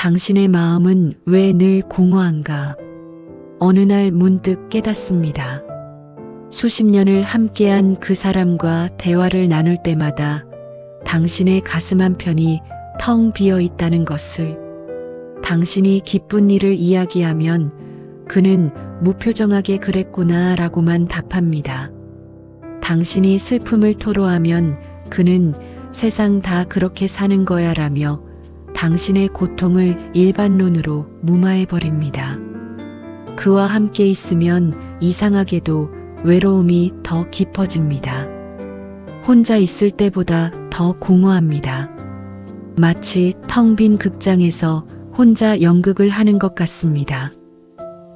당신의 마음은 왜 늘 공허한가? 어느 날 문득 깨닫습니다. 수십 년을 함께한 그 사람과 대화를 나눌 때마다 당신의 가슴 한편이 텅 비어 있다는 것을, 당신이 기쁜 일을 이야기하면 그는 무표정하게 그랬구나 라고만 답합니다. 당신이 슬픔을 토로하면 그는 세상 다 그렇게 사는 거야 라며 당신의 고통을 일반론으로 무마해버립니다. 그와 함께 있으면 이상하게도 외로움이 더 깊어집니다. 혼자 있을 때보다 더 공허합니다. 마치 텅 빈 극장에서 혼자 연극을 하는 것 같습니다.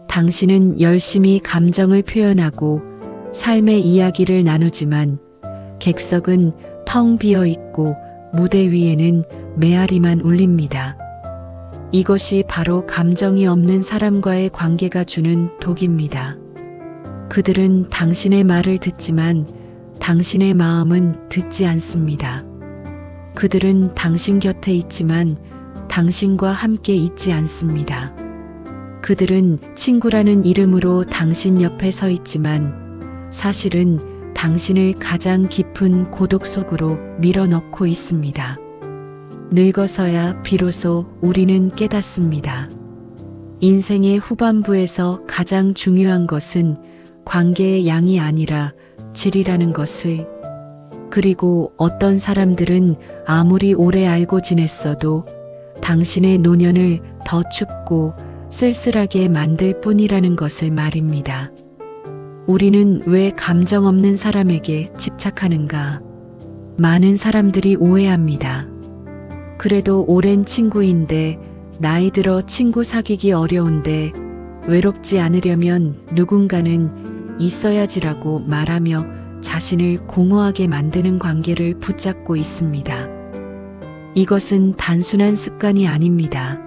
당신은 열심히 감정을 표현하고 삶의 이야기를 나누지만 객석은 텅 비어 있고 무대 위에는 메아리만 울립니다. 이것이 바로 감정이 없는 사람과의 관계가 주는 독입니다. 그들은 당신의 말을 듣지만 당신의 마음은 듣지 않습니다. 그들은 당신 곁에 있지만 당신과 함께 있지 않습니다. 그들은 친구라는 이름으로 당신 옆에 서 있지만 사실은 당신을 가장 깊은 고독 속으로 밀어넣고 있습니다. 늙어서야 비로소 우리는 깨닫습니다. 인생의 후반부에서 가장 중요한 것은 관계의 양이 아니라 질이라는 것을, 그리고 어떤 사람들은 아무리 오래 알고 지냈어도 당신의 노년을 더 춥고 쓸쓸하게 만들 뿐이라는 것을 말입니다. 우리는 왜 감정 없는 사람에게 집착하는가? 많은 사람들이 오해합니다. 그래도 오랜 친구인데, 나이 들어 친구 사귀기 어려운데, 외롭지 않으려면 누군가는 있어야지라고 말하며 자신을 공허하게 만드는 관계를 붙잡고 있습니다. 이것은 단순한 습관이 아닙니다.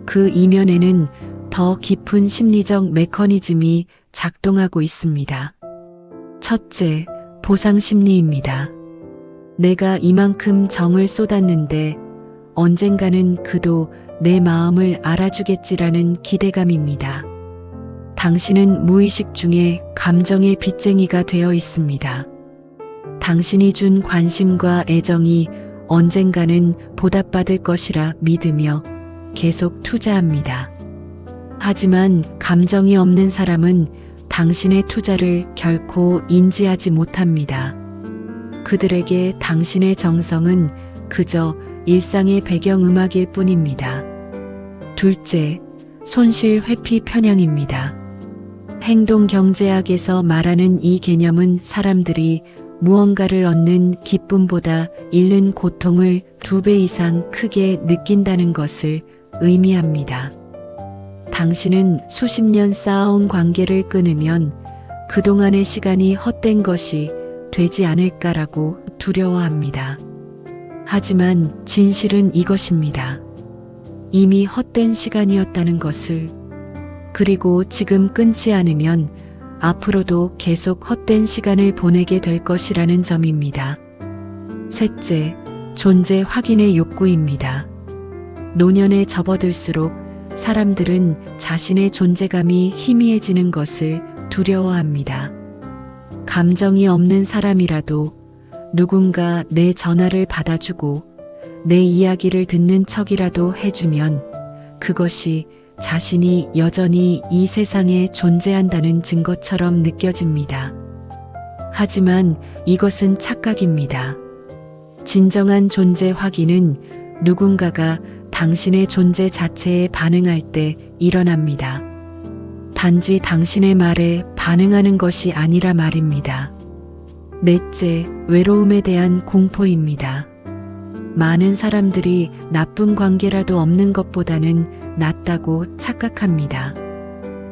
그 이면에는 더 깊은 심리적 메커니즘이 작동하고 있습니다. 첫째, 보상 심리입니다. 내가 이만큼 정을 쏟았는데 언젠가는 그도 내 마음을 알아주겠지라는 기대감입니다. 당신은 무의식 중에 감정의 빚쟁이가 되어 있습니다. 당신이 준 관심과 애정이 언젠가는 보답받을 것이라 믿으며 계속 투자합니다. 하지만 감정이 없는 사람은 당신의 투자를 결코 인지하지 못합니다. 그들에게 당신의 정성은 그저 일상의 배경음악일 뿐입니다. 둘째, 손실 회피 편향입니다. 행동경제학에서 말하는 이 개념은 사람들이 무언가를 얻는 기쁨보다 잃는 고통을 2배 이상 크게 느낀다는 것을 의미합니다. 당신은 수십 년 쌓아온 관계를 끊으면 그동안의 시간이 헛된 것이 되지 않을까라고 두려워합니다. 하지만 진실은 이것입니다. 이미 헛된 시간이었다는 것을, 그리고 지금 끊지 않으면 앞으로도 계속 헛된 시간을 보내게 될 것이라는 점입니다. 셋째, 존재 확인의 욕구입니다. 노년에 접어들수록 사람들은 자신의 존재감이 희미해지는 것을 두려워합니다. 감정이 없는 사람이라도 누군가 내 전화를 받아주고 내 이야기를 듣는 척이라도 해주면 그것이 자신이 여전히 이 세상에 존재한다는 증거처럼 느껴집니다. 하지만 이것은 착각입니다. 진정한 존재 확인은 누군가가 당신의 존재 자체에 반응할 때 일어납니다. 단지 당신의 말에 반응하는 것이 아니라 말입니다. 넷째, 외로움에 대한 공포입니다. 많은 사람들이 나쁜 관계라도 없는 것보다는 낫다고 착각합니다.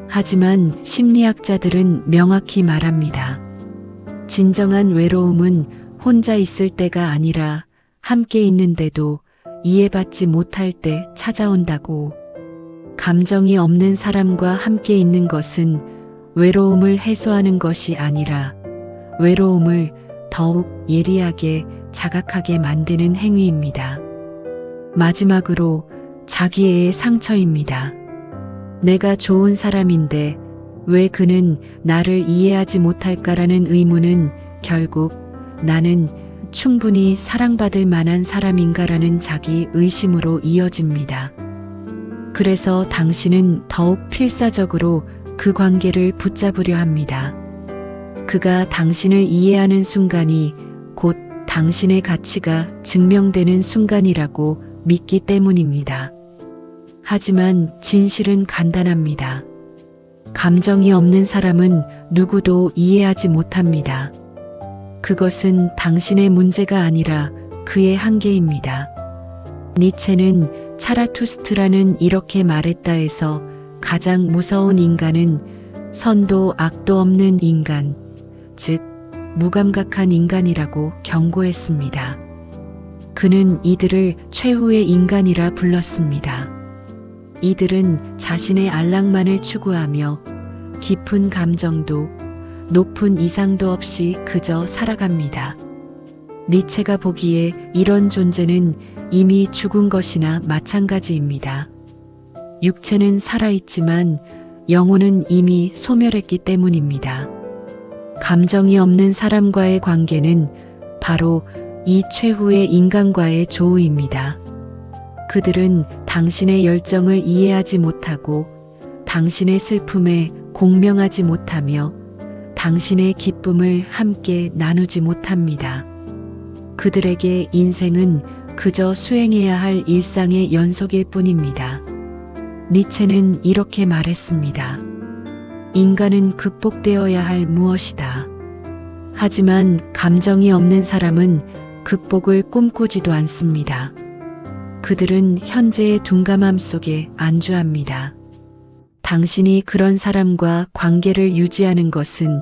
하지만 심리학자들은 명확히 말합니다. 진정한 외로움은 혼자 있을 때가 아니라 함께 있는데도 이해받지 못할 때 찾아온다고. 감정이 없는 사람과 함께 있는 것은 외로움을 해소하는 것이 아니라 외로움을 더욱 예리하게 자각하게 만드는 행위입니다. 마지막으로 자기애의 상처입니다. 내가 좋은 사람인데 왜 그는 나를 이해하지 못할까라는 의문은 결국 나는 충분히 사랑받을 만한 사람인가라는 자기 의심으로 이어집니다. 그래서 당신은 더욱 필사적으로 그 관계를 붙잡으려 합니다. 그가 당신을 이해하는 순간이 곧 당신의 가치가 증명되는 순간이라고 믿기 때문입니다. 하지만 진실은 간단합니다. 감정이 없는 사람은 누구도 이해하지 못합니다. 그것은 당신의 문제가 아니라 그의 한계입니다. 니체는 차라투스트라는 이렇게 말했다 해서 가장 무서운 인간은 선도 악도 없는 인간, 즉 무감각한 인간이라고 경고했습니다. 그는 이들을 최후의 인간이라 불렀습니다. 이들은 자신의 안락만을 추구하며 깊은 감정도 높은 이상도 없이 그저 살아갑니다. 니체가 보기에 이런 존재는 이미 죽은 것이나 마찬가지입니다. 육체는 살아있지만 영혼은 이미 소멸했기 때문입니다. 감정이 없는 사람과의 관계는 바로 이 최후의 인간과의 조우입니다. 그들은 당신의 열정을 이해하지 못하고 당신의 슬픔에 공명하지 못하며 당신의 기쁨을 함께 나누지 못합니다. 그들에게 인생은 그저 수행해야 할 일상의 연속일 뿐입니다. 니체는 이렇게 말했습니다. 인간은 극복되어야 할 무엇이다. 하지만 감정이 없는 사람은 극복을 꿈꾸지도 않습니다. 그들은 현재의 둔감함 속에 안주합니다. 당신이 그런 사람과 관계를 유지하는 것은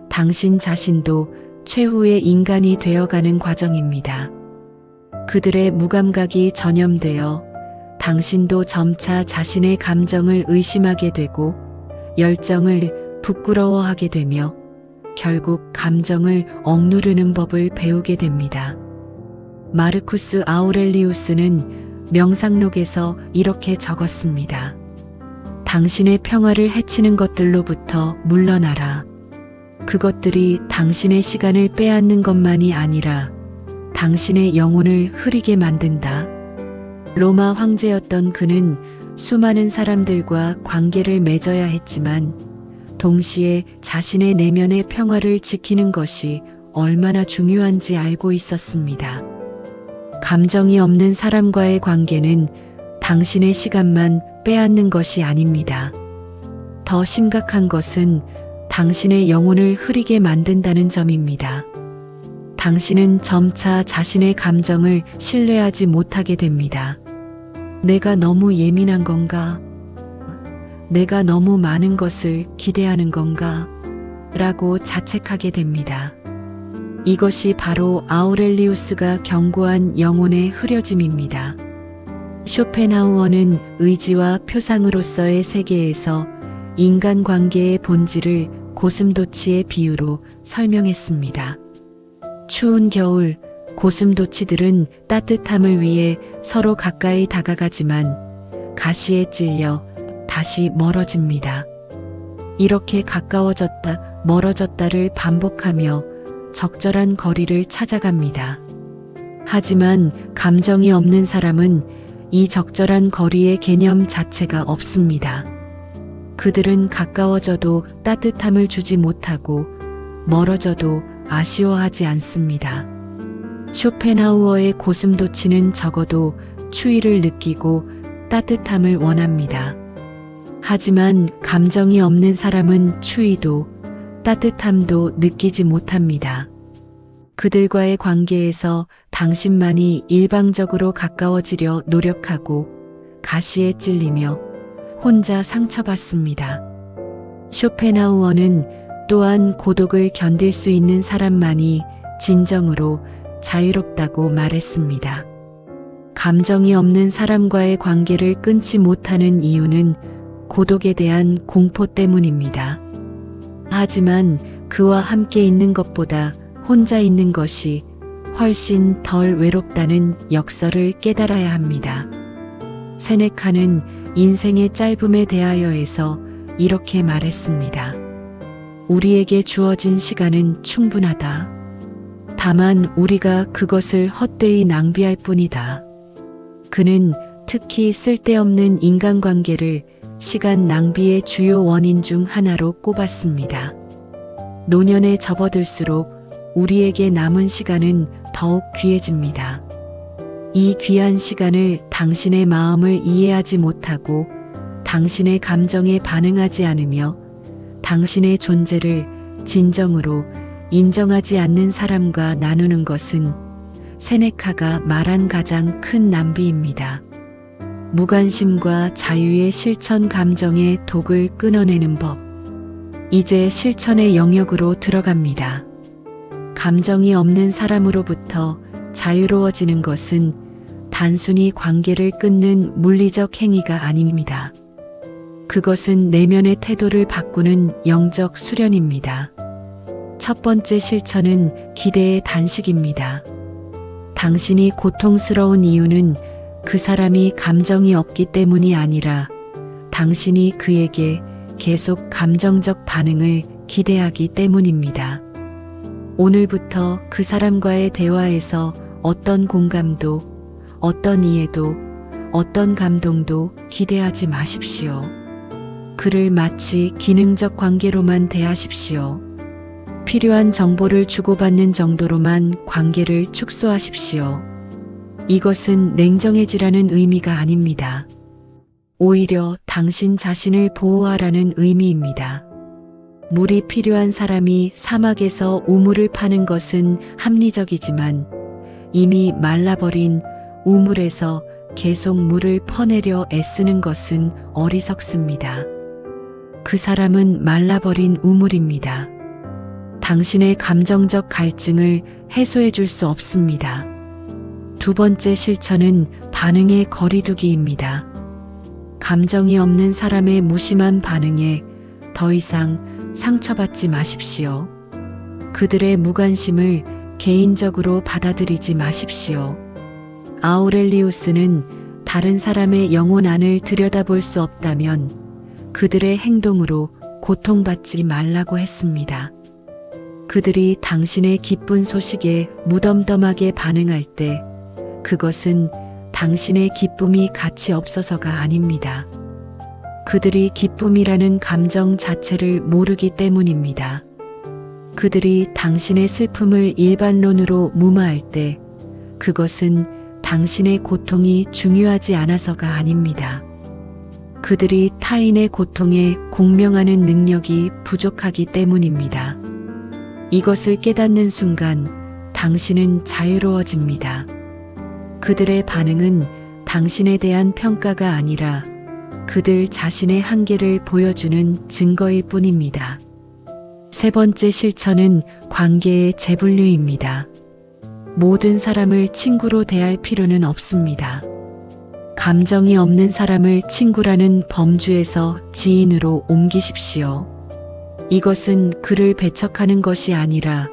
당신 자신도 최후의 인간이 되어가는 과정입니다. 그들의 무감각이 전염되어 당신도 점차 자신의 감정을 의심하게 되고 열정을 부끄러워하게 되며 결국 감정을 억누르는 법을 배우게 됩니다. 마르쿠스 아우렐리우스는 명상록에서 이렇게 적었습니다. 당신의 평화를 해치는 것들로부터 물러나라. 그것들이 당신의 시간을 빼앗는 것만이 아니라 당신의 영혼을 흐리게 만든다. 로마 황제였던 그는 수많은 사람들과 관계를 맺어야 했지만 동시에 자신의 내면의 평화를 지키는 것이 얼마나 중요한지 알고 있었습니다. 감정이 없는 사람과의 관계는 당신의 시간만 빼앗는 것이 아닙니다. 더 심각한 것은 당신의 영혼을 흐리게 만든다는 점입니다. 당신은 점차 자신의 감정을 신뢰하지 못하게 됩니다. 내가 너무 예민한 건가? 내가 너무 많은 것을 기대하는 건가? 라고 자책하게 됩니다. 이것이 바로 아우렐리우스가 경고한 영혼의 흐려짐입니다. 쇼펜하우어는 의지와 표상으로서의 세계에서 인간관계의 본질을 고슴도치의 비유로 설명했습니다. 추운 겨울, 고슴도치들은 따뜻함을 위해 서로 가까이 다가가지만 가시에 찔려 다시 멀어집니다. 이렇게 가까워졌다, 멀어졌다를 반복하며 적절한 거리를 찾아갑니다. 하지만 감정이 없는 사람은 이 적절한 거리의 개념 자체가 없습니다. 그들은 가까워져도 따뜻함을 주지 못하고 멀어져도 아쉬워하지 않습니다. 쇼펜하우어의 고슴도치는 적어도 추위를 느끼고 따뜻함을 원합니다. 하지만 감정이 없는 사람은 추위도 따뜻함도 느끼지 못합니다. 그들과의 관계에서 당신만이 일방적으로 가까워지려 노력하고 가시에 찔리며 혼자 상처받습니다. 쇼펜하우어는 또한 고독을 견딜 수 있는 사람만이 진정으로 자유롭다고 말했습니다. 감정이 없는 사람과의 관계를 끊지 못하는 이유는 고독에 대한 공포 때문입니다. 하지만 그와 함께 있는 것보다 혼자 있는 것이 훨씬 덜 외롭다는 역설을 깨달아야 합니다. 세네카는 인생의 짧음에 대하여에서 이렇게 말했습니다. 우리에게 주어진 시간은 충분하다. 다만 우리가 그것을 헛되이 낭비할 뿐이다. 그는 특히 쓸데없는 인간관계를 시간 낭비의 주요 원인 중 하나로 꼽았습니다. 노년에 접어들수록 우리에게 남은 시간은 더욱 귀해집니다. 이 귀한 시간을 당신의 마음을 이해하지 못하고 당신의 감정에 반응하지 않으며 당신의 존재를 진정으로 인정하지 않는 사람과 나누는 것은 세네카가 말한 가장 큰 낭비입니다. 무관심과 자유의 실천 감정의 독을 끊어내는 법. 이제 실천의 영역으로 들어갑니다. 감정이 없는 사람으로부터 자유로워지는 것은 단순히 관계를 끊는 물리적 행위가 아닙니다. 그것은 내면의 태도를 바꾸는 영적 수련입니다. 첫 번째 실천은 기대의 단식입니다. 당신이 고통스러운 이유는 그 사람이 감정이 없기 때문이 아니라 당신이 그에게 계속 감정적 반응을 기대하기 때문입니다. 오늘부터 그 사람과의 대화에서 어떤 공감도, 어떤 이해도, 어떤 감동도 기대하지 마십시오. 그를 마치 기능적 관계로만 대하십시오. 필요한 정보를 주고받는 정도로만 관계를 축소하십시오. 이것은 냉정해지라는 의미가 아닙니다. 오히려 당신 자신을 보호하라는 의미입니다. 물이 필요한 사람이 사막에서 우물을 파는 것은 합리적이지만 이미 말라버린 우물에서 계속 물을 퍼내려 애쓰는 것은 어리석습니다. 그 사람은 말라버린 우물입니다. 당신의 감정적 갈증을 해소해 줄 수 없습니다. 두 번째 실천은 반응의 거리두기입니다. 감정이 없는 사람의 무심한 반응에 더 이상 상처받지 마십시오. 그들의 무관심을 개인적으로 받아들이지 마십시오. 아우렐리우스는 다른 사람의 영혼 안을 들여다볼 수 없다면 그들의 행동으로 고통받지 말라고 했습니다. 그들이 당신의 기쁜 소식에 무덤덤하게 반응할 때 그것은 당신의 기쁨이 가치 없어서가 아닙니다. 그들이 기쁨이라는 감정 자체를 모르기 때문입니다. 그들이 당신의 슬픔을 일반론으로 무마할 때 그것은 당신의 고통이 중요하지 않아서가 아닙니다. 그들이 타인의 고통에 공명하는 능력이 부족하기 때문입니다. 이것을 깨닫는 순간 당신은 자유로워집니다. 그들의 반응은 당신에 대한 평가가 아니라 그들 자신의 한계를 보여주는 증거일 뿐입니다. 세 번째 실천은 관계의 재분류입니다. 모든 사람을 친구로 대할 필요는 없습니다. 감정이 없는 사람을 친구라는 범주에서 지인으로 옮기십시오. 이것은 그를 배척하는 것이 아니라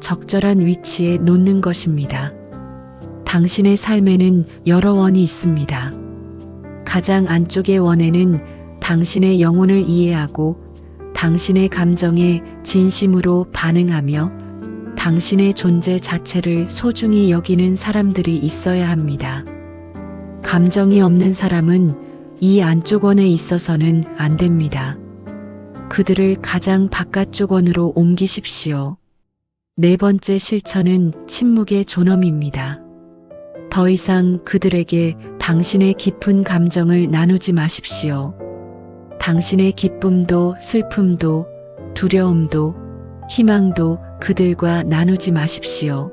적절한 위치에 놓는 것입니다. 당신의 삶에는 여러 원이 있습니다. 가장 안쪽의 원에는 당신의 영혼을 이해하고 당신의 감정에 진심으로 반응하며 당신의 존재 자체를 소중히 여기는 사람들이 있어야 합니다. 감정이 없는 사람은 이 안쪽 원에 있어서는 안 됩니다. 그들을 가장 바깥쪽 원으로 옮기십시오. 네 번째 실천은 침묵의 존엄입니다. 더 이상 그들에게 당신의 깊은 감정을 나누지 마십시오. 당신의 기쁨도 슬픔도 두려움도 희망도 그들과 나누지 마십시오.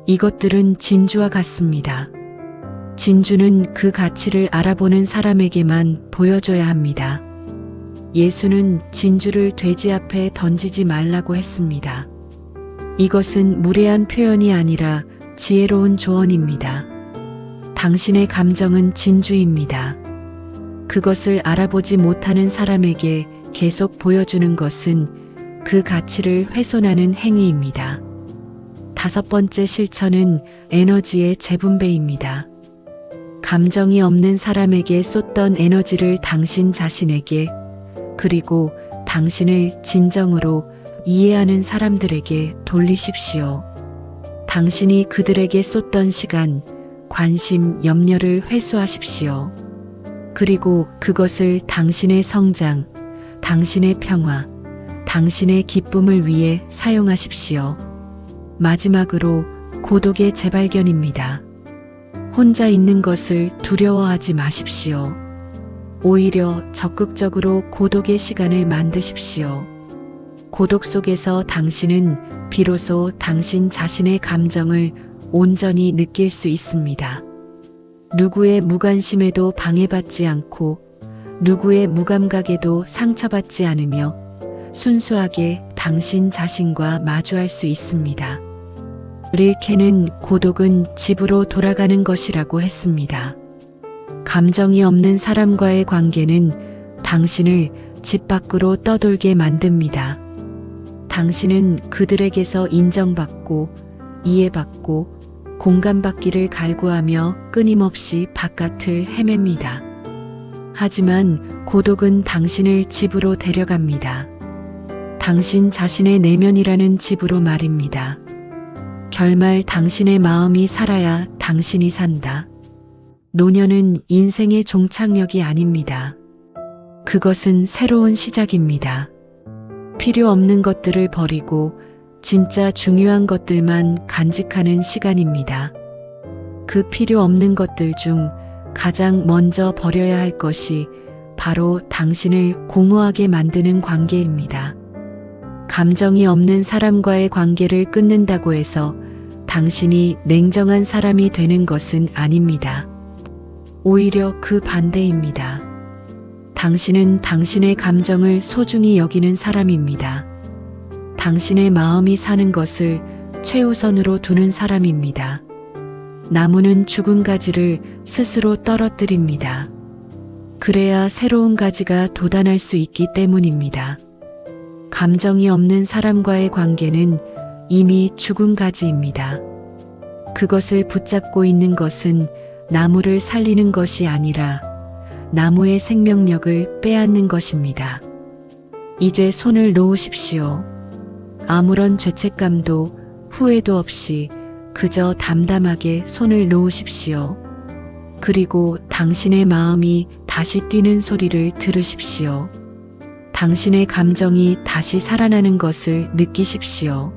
이것들은 진주와 같습니다. 진주는 그 가치를 알아보는 사람에게만 보여줘야 합니다. 예수는 진주를 돼지 앞에 던지지 말라고 했습니다. 이것은 무례한 표현이 아니라 지혜로운 조언입니다. 당신의 감정은 진주입니다. 그것을 알아보지 못하는 사람에게 계속 보여주는 것은 그 가치를 훼손하는 행위입니다. 다섯 번째 실천은 에너지의 재분배입니다. 감정이 없는 사람에게 쏟던 에너지를 당신 자신에게, 그리고 당신을 진정으로 이해하는 사람들에게 돌리십시오. 당신이 그들에게 쏟던 시간, 관심, 염려를 회수하십시오. 그리고 그것을 당신의 성장, 당신의 평화, 당신의 기쁨을 위해 사용하십시오. 마지막으로 고독의 재발견입니다. 혼자 있는 것을 두려워하지 마십시오. 오히려 적극적으로 고독의 시간을 만드십시오. 고독 속에서 당신은 비로소 당신 자신의 감정을 온전히 느낄 수 있습니다. 누구의 무관심에도 방해받지 않고 누구의 무감각에도 상처받지 않으며 순수하게 당신 자신과 마주할 수 있습니다. 릴케는 고독은 집으로 돌아가는 것이라고 했습니다. 감정이 없는 사람과의 관계는 당신을 집 밖으로 떠돌게 만듭니다. 당신은 그들에게서 인정받고 이해받고 공감받기를 갈구하며 끊임없이 바깥을 헤맵니다. 하지만 고독은 당신을 집으로 데려갑니다. 당신 자신의 내면이라는 집으로 말입니다. 결말 당신의 마음이 살아야 당신이 산다. 노년은 인생의 종착역이 아닙니다. 그것은 새로운 시작입니다. 필요 없는 것들을 버리고 진짜 중요한 것들만 간직하는 시간입니다. 그 필요 없는 것들 중 가장 먼저 버려야 할 것이 바로 당신을 공허하게 만드는 관계입니다. 감정이 없는 사람과의 관계를 끊는다고 해서 당신이 냉정한 사람이 되는 것은 아닙니다. 오히려 그 반대입니다. 당신은 당신의 감정을 소중히 여기는 사람입니다. 당신의 마음이 사는 것을 최우선으로 두는 사람입니다. 나무는 죽은 가지를 스스로 떨어뜨립니다. 그래야 새로운 가지가 돋아날 수 있기 때문입니다. 감정이 없는 사람과의 관계는 이미 죽은 가지입니다. 그것을 붙잡고 있는 것은 나무를 살리는 것이 아니라 나무의 생명력을 빼앗는 것입니다. 이제 손을 놓으십시오. 아무런 죄책감도 후회도 없이 그저 담담하게 손을 놓으십시오. 그리고 당신의 마음이 다시 뛰는 소리를 들으십시오. 당신의 감정이 다시 살아나는 것을 느끼십시오.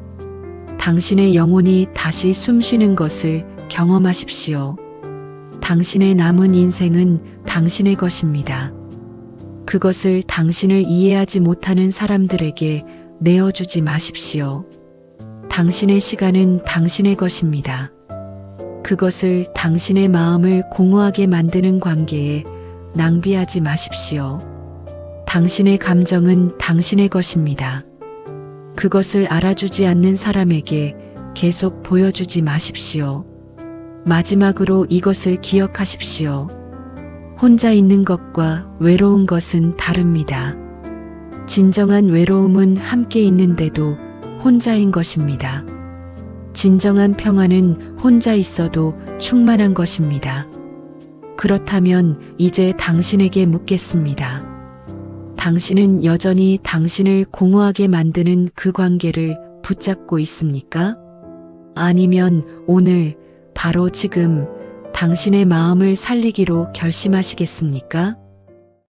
당신의 영혼이 다시 숨쉬는 것을 경험하십시오. 당신의 남은 인생은 당신의 것입니다. 그것을 당신을 이해하지 못하는 사람들에게 내어주지 마십시오. 당신의 시간은 당신의 것입니다. 그것을 당신의 마음을 공허하게 만드는 관계에 낭비하지 마십시오. 당신의 감정은 당신의 것입니다. 그것을 알아주지 않는 사람에게 계속 보여주지 마십시오. 마지막으로 이것을 기억하십시오. 혼자 있는 것과 외로운 것은 다릅니다. 진정한 외로움은 함께 있는데도 혼자인 것입니다. 진정한 평화는 혼자 있어도 충만한 것입니다. 그렇다면 이제 당신에게 묻겠습니다. 당신은 여전히 당신을 공허하게 만드는 그 관계를 붙잡고 있습니까? 아니면 오늘, 바로 지금 당신의 마음을 살리기로 결심하시겠습니까?